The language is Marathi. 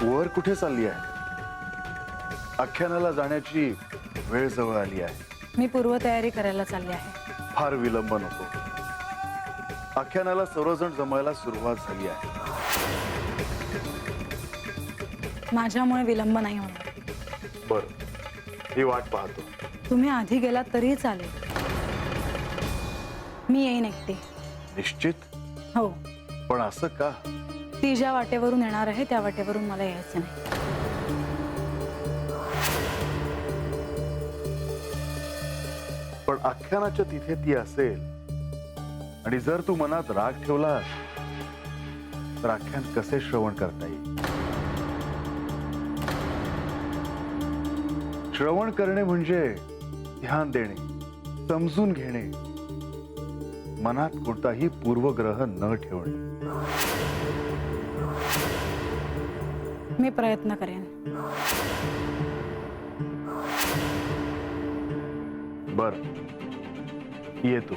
वर कुठे चालली आहे? आख्यानाला जाण्याची वेळ जवळ आली आहे. मी पूर्वतयारी करायला चालली आहे. फार विलंब नको. आख्यानाला सर्वजण जमायला सुरुवात झाली आहे. माझ्यामुळे विलंब नाही होणार. बरं, ही वाट पाहतो. तुम्ही आधी गेलात तरीही चालेल. मी येईन एकटी. निश्चित? हो. पण असं का? ती ज्या वाटेवरून येणार आहे त्या वाटेवरून मला यायचं नाही. पण आख्यानाच्या तिथे ती असेल आणि जर तू मनात राग ठेवलास तर आख्यान कसे श्रवण करता येईल? श्रवण करणे म्हणजे ध्यान देणे, समजून घेणे, मनात कोणताही पूर्वग्रह न ठेवणे. मी प्रयत्न करेन. बर, ये तू.